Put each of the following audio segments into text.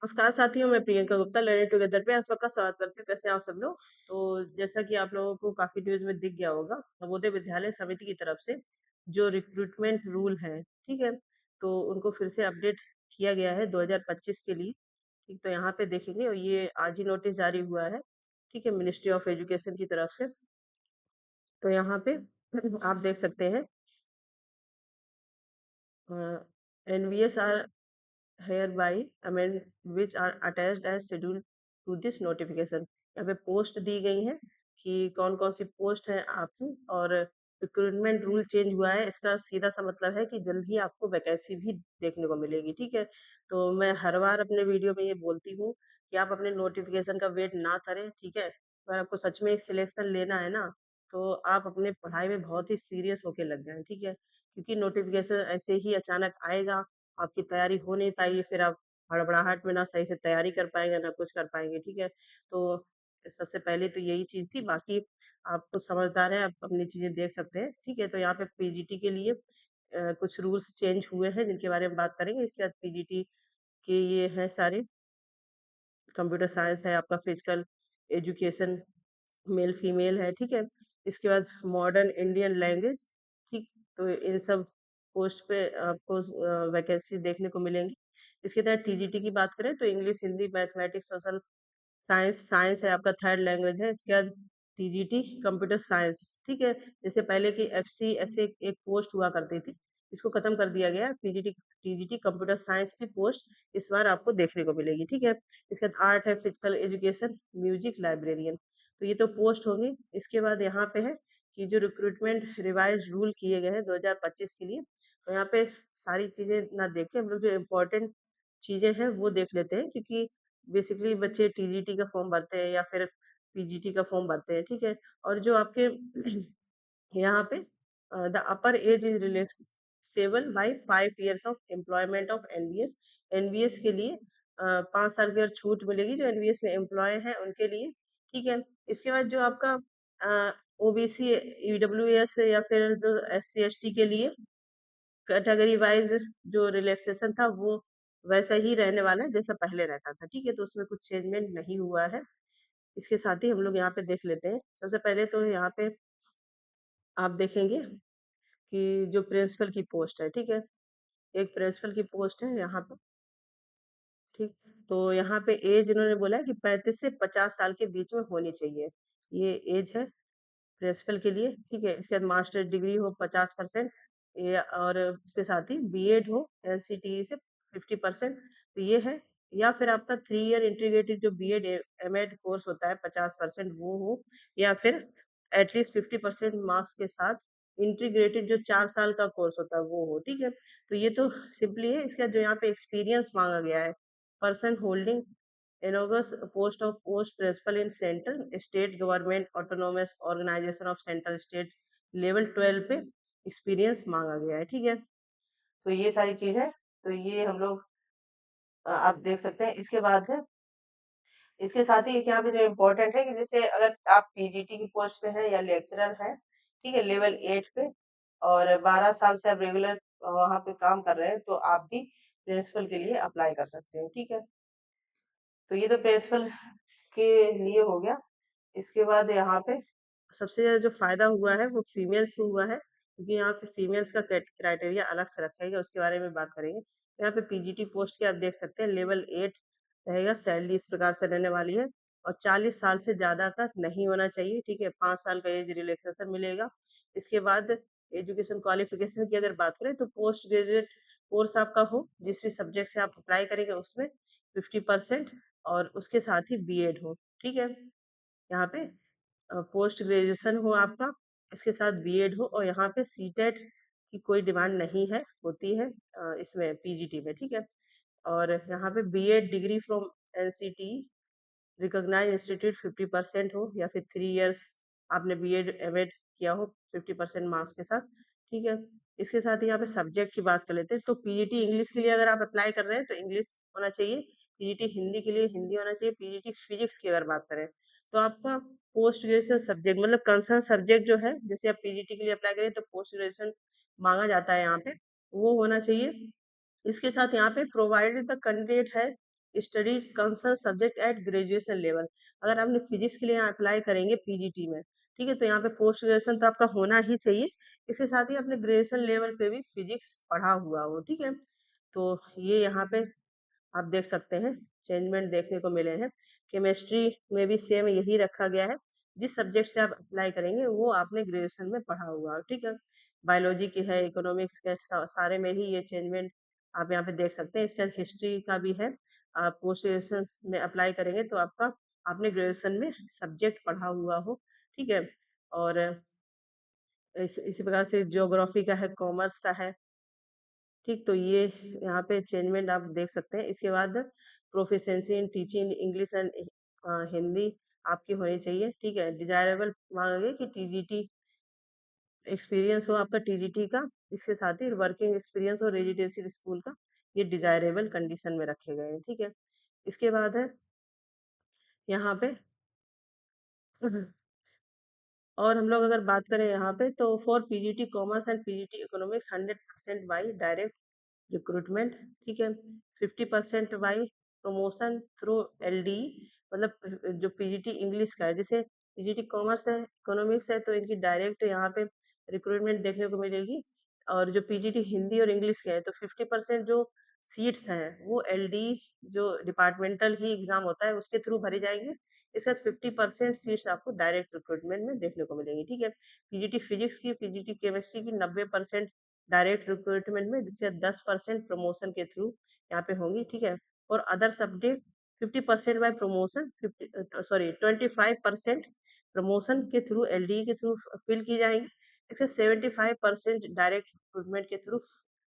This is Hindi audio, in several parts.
नमस्कार साथियों, मैं प्रियंका गुप्ता लर्निंग टुगेदर पे आप सबका स्वागत करती हूँ। कैसे हैं आप सब लोग? तो जैसा कि आप लोगों को काफ़ी न्यूज़ में दिख गया होगा, नवोदय विद्यालय समिति की तरफ से जो रिक्रूटमेंट रूल है, ठीक है? तो उनको फिर से अपडेट किया गया है 2025 के लिए, ठीक? तो यहाँ पे देखेंगे और ये आज ही नोटिस जारी हुआ है, ठीक है? मिनिस्ट्री ऑफ एजुकेशन की तरफ से। तो यहाँ पे आप देख सकते हैं NVS are hereby amend which are attached as schedule to this notification। यहाँ पे पोस्ट दी गई हैं कि कौन कौन सी पोस्ट है आपकी और रिक्रूटमेंट रूल चेंज हुआ है। इसका सीधा सा मतलब है कि जल्द ही आपको वैकेंसी भी देखने को मिलेगी, ठीक है? तो मैं हर बार अपने वीडियो में ये बोलती हूँ कि आप अपने नोटिफिकेशन का वेट ना करें, ठीक है? अगर आपको सच में एक सिलेक्शन लेना है ना, तो आप अपने पढ़ाई में बहुत ही सीरियस होके लग जाएं, ठीक है? क्योंकि नोटिफिकेशन ऐसे ही अचानक आएगा, आपकी तैयारी हो नहीं पाएगी, फिर आप हड़बड़ाहट में ना सही से तैयारी कर पाएँगे, ना कुछ कर पाएँगे, ठीक है? तो सबसे पहले तो यही चीज़ थी, बाकी आप तो समझदार हैं, आप अपनी चीज़ें देख सकते हैं, ठीक है? तो यहाँ पे पीजीटी के लिए कुछ रूल्स चेंज हुए हैं, जिनके बारे में बात करेंगे। इसके बाद पीजीटी के ये हैं सारे, कंप्यूटर साइंस है, आपका फिजिकल एजुकेशन मेल फीमेल है, ठीक है? इसके बाद मॉडर्न इंडियन लैंग्वेज, ठीक? तो इन सब पोस्ट पे आपको वैकेंसी देखने को मिलेंगी। इसके तहत टीजीटी की बात करें तो English, Hindi, mathematics, social science science है आपका थर्ड लैंग्वेज है। इसके बाद टीजीटी कंप्यूटर साइंस, ठीक है? जैसे पहले की एफसी ऐसे एक पोस्ट हुआ करती थी, इसको खत्म कर दिया गया। पीजीटी टीजीटी कंप्यूटर साइंस की पोस्ट इस बार आपको देखने को मिलेगी, ठीक है? इसके बाद आर्ट है, फिजिकल एजुकेशन, म्यूजिक, लाइब्रेरियन। तो ये तो पोस्ट होंगी। इसके बाद यहाँ पे है कि जो रिक्रूटमेंट रिवाइज रूल किए गए हैं 2025 के लिए, तो यहाँ पे सारी चीजें ना देखें, हम लोग जो इम्पोर्टेंट चीजें हैं वो देख लेते हैं, क्योंकि बेसिकली बच्चे टीजीटी का फॉर्म भरते हैं या फिर पीजीटी का फॉर्म भरते हैं, ठीक है? और जो आपके यहाँ पे the upper age is relaxable by 5 years of employment of NVS. NVS के लिए 5 साल की और छूट मिलेगी जो एनबीएस में एम्प्लॉय हैं उनके लिए, ठीक है? इसके बाद जो आपका ओबीसी, ईडब्ल्यूएस या फिर जो एस सी एस टी के लिए कैटेगरी वाइज जो रिलैक्सेशन था वो वैसा ही रहने वाला है जैसा पहले रहता था, ठीक है? तो उसमें कुछ चेंजमेंट नहीं हुआ है। इसके साथ ही हम लोग यहाँ पे देख लेते हैं। सबसे पहले तो यहाँ पे आप देखेंगे कि जो प्रिंसिपल की पोस्ट है, ठीक है? एक प्रिंसिपल की पोस्ट है यहाँ पे, ठीक? तो यहाँ पे एज इन्होंने बोला है कि 35 से 50 साल के बीच में होनी चाहिए। ये एज है प्रिंसिपल के लिए, ठीक है? इसके बाद मास्टर डिग्री हो 50% या और उसके साथ ही बीएड हो एनसीटीई से 50%, तो ये है। या फिर आपका 3 ईयर इंटीग्रेटेड जो बीएड एमएड कोर्स होता है 50% वो हो, या फिर एटलीस्ट 50% मार्क्स के साथ इंटीग्रेटेड जो 4 साल का कोर्स होता है वो हो, ठीक है? तो ये तो सिंपली है। इसका जो यहाँ पे एक्सपीरियंस मांगा गया है, person holding analogous post of post principal in central state government autonomous organisation of central state level 12 pay experience मांगा गया है, ठीक है? तो ये सारी चीज है। तो ये हम लोग आप देख सकते हैं। इसके बाद है, इसके साथ ही एक यहाँ पे जो इम्पोर्टेंट है कि जैसे अगर आप पीजीटी की पोस्ट पे हैं या लेक्चरर हैं, ठीक है, लेवल 8 पे, और 12 साल से आप रेगुलर वहाँ पे काम कर रहे हैं, तो आप भी प्रिंसिपल के लिए अप्लाई कर सकते हैं, ठीक है? तो ये तो प्रिंसिपल के लिए हो गया। इसके बाद यहाँ पे सबसे ज़्यादा जो फ़ायदा हुआ है वो फीमेल्स को हुआ है, क्योंकि यहाँ पे फीमेल्स का क्राइटेरिया अलग से रखा गया, उसके बारे में बात करेंगे। यहाँ पे पीजीटी पोस्ट के आप देख सकते हैं लेवल 8 रहेगा, सैलरी इस प्रकार से रहने वाली है और 40 साल से ज़्यादा का नहीं होना चाहिए, ठीक है? 5 साल का एज रिलैक्सेशन मिलेगा। इसके बाद एजुकेशन क्वालिफिकेशन की अगर बात करें तो पोस्ट ग्रेजुएट कोर्स आपका हो, जिस भी सब्जेक्ट से आप अप्लाई करेंगे उसमें 50% और उसके साथ ही बीएड हो, ठीक है? यहाँ पे पोस्ट ग्रेजुएशन हो आपका, इसके साथ बीएड हो और यहाँ पे सीटेट की कोई डिमांड नहीं है, होती है इसमें पीजीटी में, ठीक है? और यहाँ पे BEd degree from NCT recognised institute 50% हो, या फिर 3 इयर्स आपने बीएड एमएड किया हो 50% मार्क्स के साथ, ठीक है? इसके साथ ही यहाँ पे सब्जेक्ट की बात कर लेते हैं। तो पीजीटी इंग्लिश के लिए अगर आप अप्लाई कर रहे हैं तो इंग्लिश होना चाहिए, पीजीटी हिंदी के लिए हिंदी होना चाहिए, पीजीटी फिजिक्स की अगर बात करें तो आपका पोस्ट ग्रेजुएशन सब्जेक्ट मतलब कंसर्न सब्जेक्ट जो है, जैसे आप पीजीटी के लिए अप्लाई करें तो पोस्ट ग्रेजुएशन मांगा जाता है यहाँ पे, वो होना चाहिए। इसके साथ यहाँ पे प्रोवाइडेड द कैंडिडेट है study concern subject at graduation level. अगर आपने फिजिक्स के लिए यहाँ अप्लाई करेंगे पीजीटी में, ठीक है, तो यहाँ पे पोस्ट ग्रेजुएशन तो आपका होना ही चाहिए, इसके साथ ही अपने ग्रेजुएशन लेवल पे भी फिजिक्स पढ़ा हुआ हो, ठीक है। तो ये यहाँ पे आप देख सकते हैं चेंजमेंट देखने को मिले हैं। केमिस्ट्री में भी सेम यही रखा गया है, जिस सब्जेक्ट से आप अप्लाई करेंगे वो आपने ग्रेजुएशन में पढ़ा हुआ हो, ठीक है। बायोलॉजी की है, इकोनॉमिक्स के सारे में ही ये चेंजमेंट आप यहाँ पे देख सकते हैं। इसके बाद हिस्ट्री का भी है, आप पोस्ट ग्रेजुएशन में अप्लाई करेंगे तो आपका आपने ग्रेजुएशन में सब्जेक्ट पढ़ा हुआ हो, ठीक है। और इसी प्रकार से ज्योग्राफी का है, कॉमर्स का है, ठीक। तो ये यहाँ पे चेंजमेंट आप देख सकते हैं। इसके बाद proficiency in teaching English and Hindi आपकी होनी चाहिए, ठीक है। डिजायरेबल मांगा गया कि टीजीटी एक्सपीरियंस हो आपका टीजीटी का, इसके साथ ही वर्किंग एक्सपीरियंस और रेजिडेंशियल स्कूल का, ये डिजायरेबल कंडीशन में रखे गए हैं, ठीक है। इसके बाद है यहाँ पे और हम लोग अगर बात करें यहाँ पे, तो for PGT commerce and PGT economics 100% by direct recruitment, ठीक है। 50% बाई प्रमोशन थ्रू एलडी, मतलब जो पीजीटी इंग्लिश का है, जैसे पीजीटी कॉमर्स है, इकोनॉमिक्स है, तो इनकी डायरेक्ट यहाँ पे रिक्रूटमेंट देखने को मिलेगी। और जो पीजीटी हिंदी और इंग्लिश के है, तो 50% जो सीट्स हैं वो एलडी जो डिपार्टमेंटल ही एग्जाम होता है उसके थ्रू भरी जाएंगे। इसके बाद 50% सीट्स आपको डायरेक्ट रिक्रूटमेंट में देखने को मिलेंगी, ठीक है। पीजीटी फिजिक्स की, पीजीटी केमिस्ट्री की 90% डायरेक्ट रिक्रूटमेंट में, जिसके 10% प्रमोशन के थ्रू यहाँ पे होंगी, ठीक है। और other subject 50% by promotion, 25% promotion के थ्रू एलडी के थ्रू फिल की जाएंगी। इससे 75% डायरेक्ट रिक्रूटमेंट के थ्रू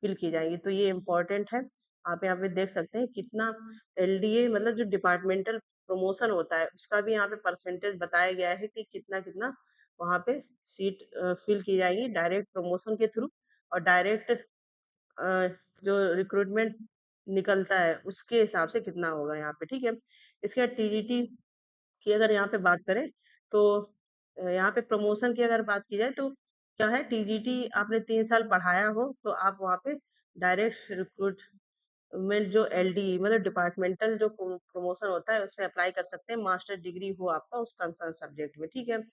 फिल की जाएंगी। तो ये इम्पोर्टेंट है, आप यहाँ पे देख सकते हैं कितना एलडीए मतलब जो डिपार्टमेंटल प्रमोशन होता है उसका भी यहाँ पे परसेंटेज बताया गया है कि कितना कितना वहाँ पे सीट फिल की जाएगी डायरेक्ट प्रमोशन के थ्रू, और डायरेक्ट जो रिक्रूटमेंट निकलता है उसके हिसाब से कितना होगा यहाँ पे, ठीक है। इसके बाद टीजीटी की अगर यहाँ पे बात करें, तो यहाँ पे प्रमोशन की अगर बात की जाए तो क्या है, टीजीटी आपने 3 साल पढ़ाया हो तो आप वहाँ पे डायरेक्ट रिक्रूटमेंट जो एलडी मतलब डिपार्टमेंटल जो प्रमोशन होता है उसमें अप्लाई कर सकते हैं, मास्टर डिग्री हो आपका उस कंसर्न सब्जेक्ट में, ठीक है।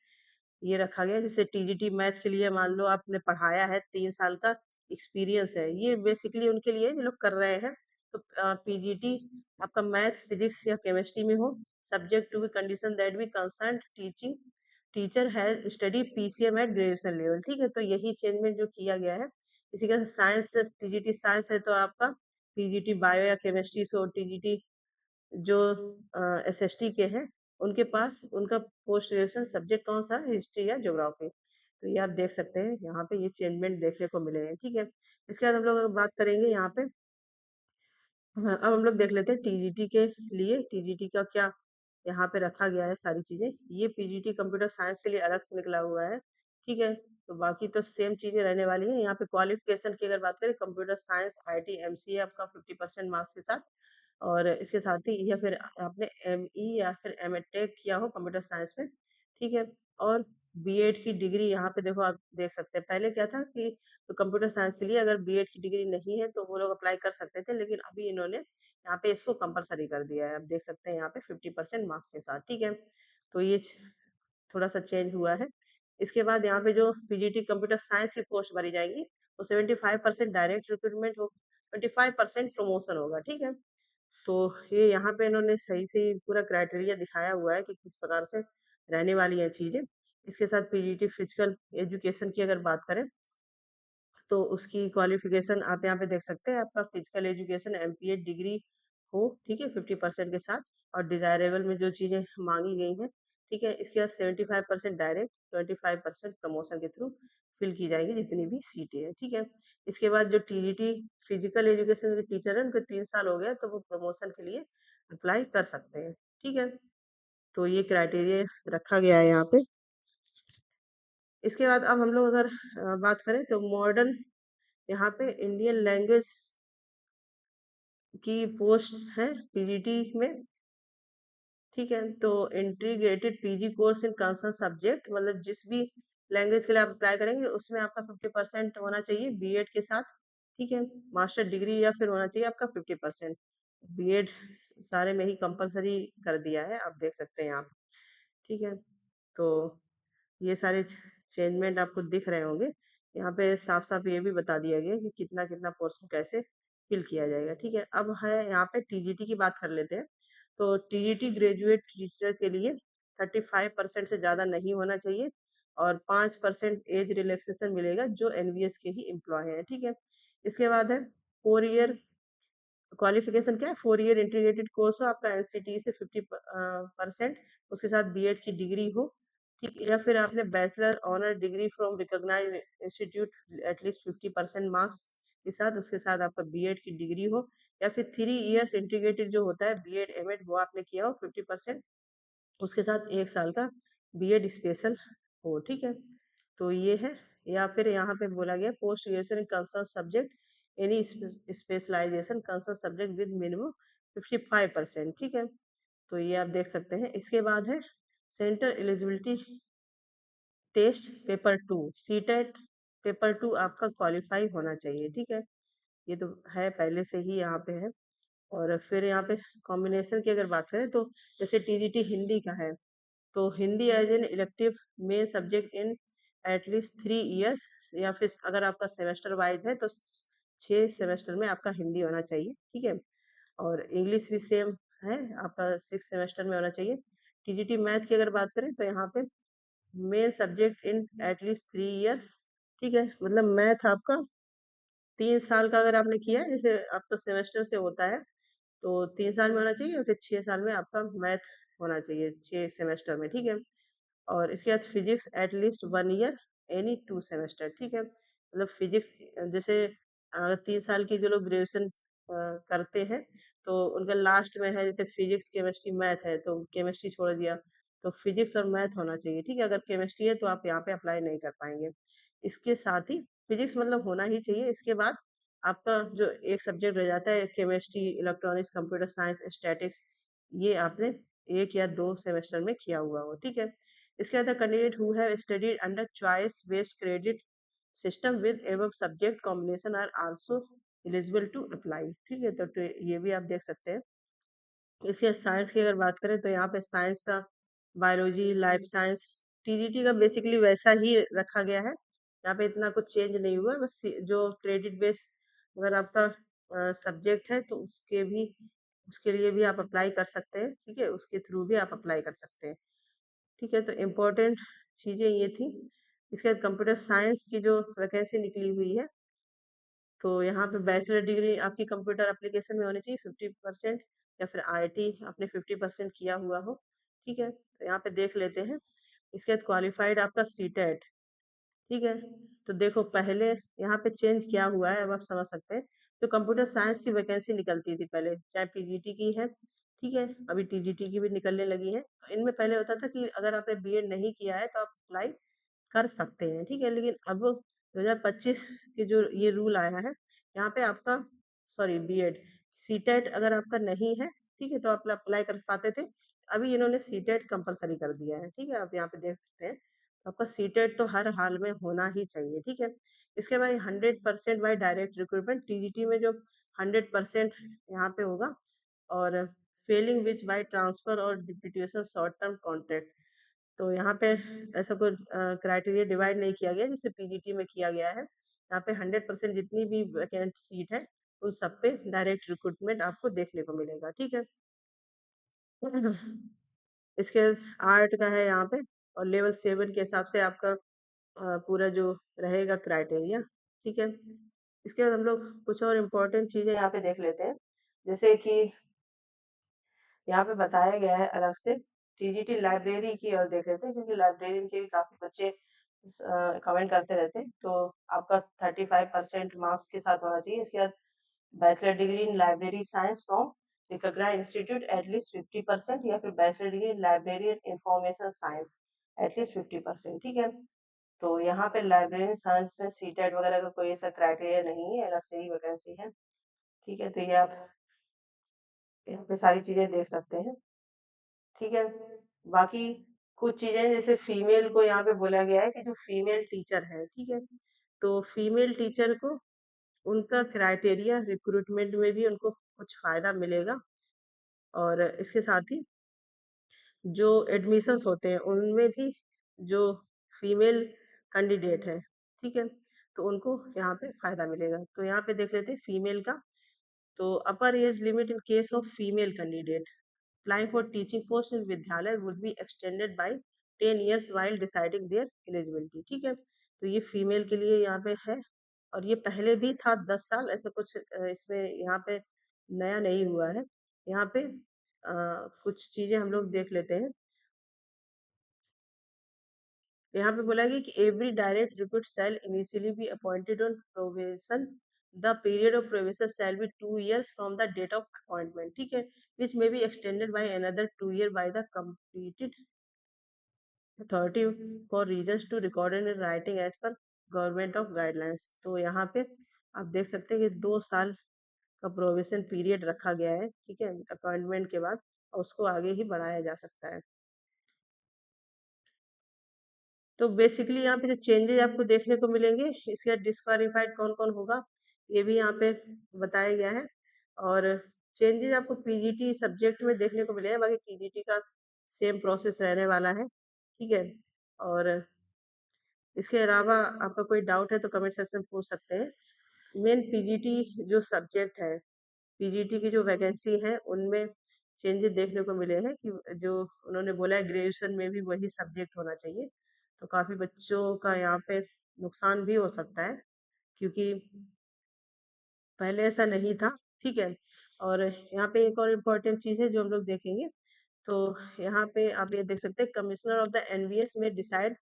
ये रखा गया है। जैसे टीजीटी मैथ के लिए मान लो आपने पढ़ाया है, 3 साल का एक्सपीरियंस है, ये बेसिकली उनके लिए जो लोग कर रहे हैं। तो पीजीटी आपका मैथ फिजिक्स या केमिस्ट्री में हो, subject to be condition that be concern teaching teacher has study PCM at graduation level, ठीक है। तो यही चेंजमेंट जो किया गया है। इसी का साइंस, टीजीटी साइंस है तो आपका टीजीटी बायो या केमिस्ट्री से, टीजीटी जो एसएसटी के हैं उनके पास उनका पोस्ट ग्रेजुएशन सब्जेक्ट कौन सा है, हिस्ट्री या ज्योग्राफी। तो ये आप देख सकते हैं यहाँ पे ये चेंजमेंट देखने को मिले हैं, ठीक है। इसके बाद हम लोग अगर बात करेंगे यहाँ पे, हाँ, अब हम लोग देख लेते हैं टीजीटी के लिए टीजीटी का क्या यहाँ पे रखा गया है सारी चीजें। ये पीजीटी कंप्यूटर साइंस के लिए अलग से निकला हुआ है, ठीक है। तो बाकी तो सेम चीजें रहने वाली हैं। यहाँ पे क्वालिफिकेशन की अगर बात करें, कंप्यूटर साइंस आईटी एमसीए आपका 50% मार्क्स के साथ, और इसके साथ ही या फिर आपने एमई या फिर एमटेक किया हो कंप्यूटर साइंस में, ठीक है। और बीएड की डिग्री यहाँ पे देखो आप देख सकते हैं, पहले क्या था कि तो कंप्यूटर साइंस के लिए अगर बीएड की डिग्री नहीं है तो वो लोग अप्लाई कर सकते थे, लेकिन अभी इन्होंने यहाँ पे इसको कंपलसरी कर दिया है। आप देख सकते हैं यहाँ पे 50% मार्क्स के साथ, ठीक है। तो ये थोड़ा सा चेंज हुआ है। इसके बाद यहाँ पे जो पीजीटी कंप्यूटर साइंस की पोस्ट भरी जाएंगी, तो 75% डायरेक्ट रिक्रूटमेंट हो, 25% प्रमोशन होगा, ठीक है। तो ये यहाँ पे इन्होंने सही से ही पूरा क्राइटेरिया दिखाया हुआ है कि किस प्रकार से रहने वाली है चीजें। इसके साथ पीजीटी फिजिकल एजुकेशन की अगर बात करें, तो उसकी क्वालिफिकेशन आप यहाँ पे देख सकते हैं, आपका फिजिकल एजुकेशन एमपीएड डिग्री हो, ठीक है, 50% के साथ। और डिजायरेबल में जो चीजें मांगी गई हैं, ठीक है। इसके बाद 75% डायरेक्ट, 25% प्रमोशन के थ्रू फिल की जाएगी जितनी भी सीटें हैं, ठीक है। इसके बाद जो टीजीटी फिजिकल एजुकेशन के टीचर है उनके 3 साल हो गया तो वो प्रमोशन के लिए अप्लाई कर सकते हैं, ठीक है। तो ये क्राइटेरिया रखा गया है यहाँ पे। इसके बाद अब हम लोग अगर बात करें तो मॉडर्न यहाँ पे इंडियन लैंग्वेज की पोस्ट है पीजीटी में, ठीक है। तो integrated PG course in concern subject, मतलब जिस भी लैंग्वेज के लिए आप अप्लाई करेंगे उसमें आपका 50% होना चाहिए बीएड के साथ, ठीक है। मास्टर डिग्री या फिर होना चाहिए आपका 50%। बीएड सारे में ही कंपलसरी कर दिया है, आप देख सकते हैं यहाँ पे। ठीक है, तो ये सारे चेंजमेंट आपको दिख रहे होंगे। यहाँ पे साफ साफ ये भी बता दिया गया कि कितना कितना पोर्शन कैसे फिल किया जाएगा। ठीक है, अब है यहाँ पे टीजीटी की बात कर लेते हैं। तो टीजीटी ग्रेजुएट टीचर के लिए 35% से ज़्यादा नहीं होना चाहिए और 5% एज रिलैक्सेशन मिलेगा जो एनवीएस के ही एम्प्लॉय हैं। ठीक है, इसके बाद है 4 ईयर क्वालिफिकेशन, क्या है 4 ईयर इंटीग्रेटेड कोर्स हो आपका एनसीटी से 50%, उसके साथ बीएड की डिग्री हो। ठीक, या फिर आपने bachelor honour degree from recognised institute at least 50% marks के साथ, उसके साथ आपका बीएड की डिग्री हो, या फिर 3 ईयर्स इंटीग्रेटेड जो होता है बीएड एमएड वो आपने किया हो 50%, उसके साथ 1 साल का बीएड स्पेशल हो। ठीक है, तो ये है। या फिर यहाँ पे बोला गया post graduation in concern subject any specialisation concern subject with minimum 55%। ठीक है, तो ये आप देख सकते हैं। इसके बाद है centre eligibility test paper 2, CTET paper 2 आपका क्वालिफाई होना चाहिए। ठीक है, ये तो है पहले से ही यहाँ पे है। और फिर यहाँ पे कॉम्बिनेशन की अगर बात करें तो जैसे टीजीटी हिंदी का है, तो Hindi as an elective main subject in at least 3 years, या फिर अगर आपका सेमेस्टर वाइज है तो 6 सेमेस्टर में आपका हिंदी होना चाहिए। ठीक है, और इंग्लिश भी सेम है, आपका 6 सेमेस्टर में होना चाहिए। टीजीटी मैथ की अगर बात करें तो यहाँ पे main subject in at least 3 years. ठीक है, मतलब मैथ आपका 3 साल का अगर आपने किया है, जैसे अब तो सेमेस्टर से होता है, तो 3 साल में होना चाहिए, और फिर 6 साल में आपका मैथ होना चाहिए 6 सेमेस्टर में। ठीक है, और इसके बाद physics at least 1 year any 2 semester. ठीक है, मतलब फिजिक्स जैसे 3 साल की जो लोग ग्रेजुएशन करते हैं तो उनका लास्ट में है जैसे फिजिक्स केमिस्ट्री मैथ है, तो केमिस्ट्री छोड़ दिया, तो फिजिक्स और मैथ होना चाहिए। ठीक है, अगर केमिस्ट्री है तो आप यहाँ पे अप्लाई नहीं कर पाएंगे। इसके साथ ही फिजिक्स मतलब होना ही चाहिए। इसके बाद आपका जो एक सब्जेक्ट रह जाता है chemistry, electronics, computer science, statics, ये आपने 1 या 2 सेमेस्टर में किया हुआ हो। ठीक है, इसके बाद candidate who have studied under choice based credit system with above subject combination are also eligible to apply. ठीक है, तो ये भी आप देख सकते हैं। इसके साइंस की अगर बात करें तो यहाँ पे साइंस का बायोलॉजी, लाइफ साइंस, टीजीटी का बेसिकली वैसा ही रखा गया है, यहाँ पे इतना कुछ चेंज नहीं हुआ, बस जो क्रेडिट बेस्ड अगर आपका सब्जेक्ट है तो उसके लिए भी आप अप्लाई कर सकते हैं। ठीक है, उसके थ्रू भी आप अप्लाई कर सकते हैं। ठीक है, तो इम्पोर्टेंट चीज़ें ये थी। इसके बाद कंप्यूटर साइंस की जो वैकेंसी निकली हुई है, तो यहाँ पे बैचलर डिग्री आपकी कंप्यूटर एप्लीकेशन में होनी चाहिए 50%, या फिर आईटी आपने 50% किया हुआ हो। ठीक है, तो यहाँ पे देख लेते हैं। इसके बाद क्वालिफाइड आपका सीटेट। ठीक है, तो देखो पहले यहाँ पे चेंज क्या हुआ है, अब आप समझ सकते हैं। जो कंप्यूटर साइंस की वैकेंसी निकलती थी पहले, चाहे पीजीटी की है, ठीक है, अभी टीजीटी की भी निकलने लगी है, तो इनमें पहले होता था कि अगर आपने बीएड नहीं किया है तो आप अप्लाई कर सकते हैं। ठीक है, लेकिन अब 2025 के जो ये रूल आया है, यहाँ पे आपका सॉरी बीएड सीटेट अगर आपका नहीं है, ठीक है, तो आप अप्लाई कर पाते थे। अभी इन्होंने सीटेट कंपलसरी कर दिया है। ठीक है, आप यहाँ पे देख सकते हैं, तो आपका सीटेट तो हर हाल में होना ही चाहिए। ठीक है, इसके बाद 100% बाई डायरेक्ट रिक्रूटमेंट, टीजीटी में जो 100% यहाँ पे होगा, और फेलिंग विच बाय ट्रांसफर और डिप्यूटेशन शॉर्ट टर्म कॉन्ट्रैक्ट, तो यहाँ पे ऐसा कोई क्राइटेरिया डिवाइड नहीं किया गया जैसे पीजीटी में किया गया है। यहाँ पे 100% जितनी भी वैकेंट सीट है उन सब पे डायरेक्ट रिक्रूटमेंट आपको देखने को मिलेगा। ठीक है, इसके आर्ट का है यहाँ पे, और लेवल 7 के हिसाब से आपका पूरा जो रहेगा क्राइटेरिया। ठीक है, इसके बाद हम लोग कुछ और इम्पोर्टेंट चीजें यहाँ पे देख लेते हैं, जैसे कि यहाँ पे बताया गया है अलग से टीजीटी लाइब्रेरी की और देख लेते हैं, क्योंकि लाइब्रेरी के भी काफी बच्चे कमेंट करते रहते हैं। तो आपका 35% मार्क्स के साथ होना चाहिए। इसके बाद bachelor degree in library science from recognised institute at least 50%, या फिर bachelor degree in library information science at least 50%। ठीक है, तो यहाँ पे लाइब्रेरी साइंस में सीटेट वगैरह का कोई ऐसा क्राइटेरिया नहीं है, अलग से ही वैकेंसी है। ठीक है, तो ये आप यहाँ पे सारी चीजें देख सकते हैं। ठीक है, बाकी कुछ चीजें जैसे फीमेल को यहाँ पे बोला गया है कि जो फीमेल टीचर है, ठीक है, तो फीमेल टीचर को उनका क्राइटेरिया रिक्रूटमेंट में भी उनको कुछ फ़ायदा मिलेगा और इसके साथ ही जो एडमिशन्स होते हैं उनमें भी जो फीमेल कैंडिडेट है, ठीक है, तो उनको यहाँ पे फ़ायदा मिलेगा। तो यहाँ पे देख लेते हैं फीमेल का। तो अपर age limit in case of female candidate applying for teaching post in विद्यालय would be extended by 10 years while deciding their eligibility, ठीक है। तो ये फीमेल के लिए यहाँ पे है और ये पहले भी था 10 साल ऐसा कुछ इसमें यहाँ पे नया नहीं हुआ है। यहाँ पे कुछ चीजें हम लोग देख लेते हैं। यहाँ पे बोला गया कि every direct recruit shall initially be appointed on probation. The period of probation shall be 2 years from the date of appointment, ठीक है, which may be extended by another 2 year by the completed authority for reasons to record in writing as per government of guidelines. तो यहाँ पे आप देख सकते हैं कि 2 साल का प्रोबेशन पीरियड रखा गया है, ठीक है, अपॉइंटमेंट के बाद, और उसको आगे ही बढ़ाया जा सकता है। तो बेसिकली यहाँ पे जो चेंजेस आपको देखने को मिलेंगे, इसके बाद डिस्क्वालीफाइड कौन कौन होगा ये भी यहाँ पे बताया गया है। और चेंजेस आपको पीजीटी सब्जेक्ट में देखने को मिलेगा, बाकी टीजीटी का सेम प्रोसेस रहने वाला है, ठीक है। और इसके अलावा आपका कोई डाउट है तो कमेंट सेक्शन में पूछ सकते हैं। मेन पीजीटी जो सब्जेक्ट है, पीजीटी की जो वैकेंसी है उनमें चेंजेस देखने को मिले हैं कि जो उन्होंने बोला है ग्रेजुएशन में भी वही सब्जेक्ट होना चाहिए। तो काफ़ी बच्चों का यहाँ पे नुकसान भी हो सकता है क्योंकि पहले ऐसा नहीं था, ठीक है। और यहाँ पे एक और इम्पोर्टेंट चीज़ है जो हम लोग देखेंगे। तो यहाँ पे आप ये देख सकते हैं, कमिश्नर ऑफ द एनवीएस में decide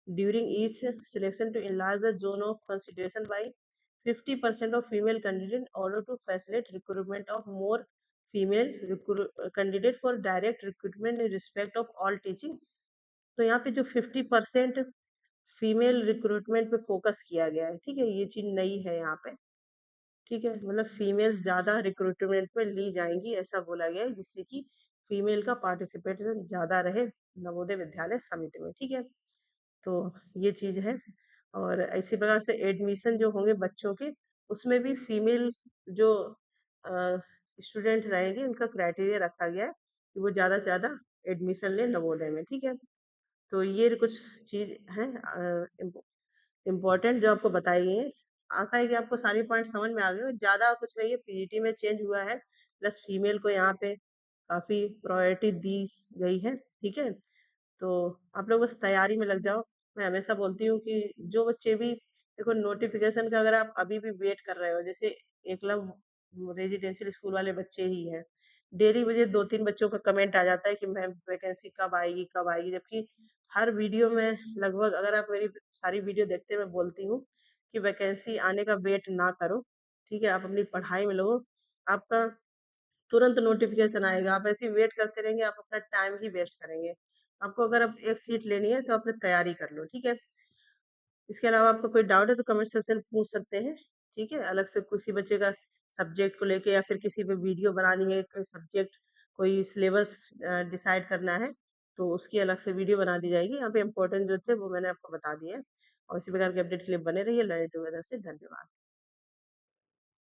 during each selection to enlarge the zone of consideration by 50% of female candidate in order to facilitate recruitment of more female candidate for direct recruitment in respect of all teaching। तो यहाँ पे जो 50% फीमेल रिक्रूटमेंट पे फोकस किया गया है, ठीक है, ये चीज नई है यहाँ पे, ठीक है, मतलब फीमेल्स ज्यादा रिक्रूटमेंट में ली जाएंगी ऐसा बोला गया है, जिससे कि फीमेल का पार्टिसिपेशन ज्यादा रहे नवोदय विद्यालय समिति में, ठीक है। तो ये चीज है। और इसी प्रकार से एडमिशन जो होंगे बच्चों के, उसमें भी फीमेल जो स्टूडेंट रहेंगे उनका क्राइटेरिया रखा गया है कि वो ज्यादा से ज्यादा एडमिशन ले नवोदय में, ठीक है। तो ये कुछ चीज है इम्पोर्टेंट जो आपको बताई गई है। आशा है कि आपको सारी पॉइंट समझ में आ गए। ज्यादा कुछ नहीं है, पीजीटी में चेंज हुआ है, प्लस फीमेल को यहाँ पे काफी प्रायोरिटी दी गई है, ठीक है। तो आप लोग बस तैयारी में लग जाओ। मैं हमेशा बोलती हूँ कि जो बच्चे भी देखो नोटिफिकेशन का अगर आप अभी भी वेट कर रहे हो, जैसे एकलव्य रेजिडेंशियल स्कूल वाले बच्चे ही हैं, डेली मुझे 2-3 बच्चों का कमेंट आ जाता है कि मैम वैकेंसी कब आएगी, जबकि हर वीडियो में लगभग, अगर आप मेरी सारी वीडियो देखते हैं, मैं बोलती हूँ कि वैकेंसी आने का वेट ना करो, ठीक है, आप अपनी पढ़ाई में लगो, आपका तुरंत नोटिफिकेशन आएगा। आप ऐसे ही वेट करते रहेंगे, आप अपना टाइम ही वेस्ट करेंगे। आपको अगर अब एक सीट लेनी है तो अपनी तैयारी कर लो, ठीक है। इसके अलावा आपको कोई डाउट है तो कमेंट सेक्शन में पूछ सकते हैं, ठीक है। अलग से किसी बच्चे का सब्जेक्ट को लेके या फिर किसी पे वीडियो बनानी है, कोई सब्जेक्ट कोई सिलेबस डिसाइड करना है, तो उसकी अलग से वीडियो बना दी जाएगी। यहाँ पे इम्पोर्टेंट जो थे वो मैंने आपको बता दिए हैं। और इसी प्रकार के अपडेट के लिए बने रहिए लर्निंग टुगेदर से। धन्यवाद।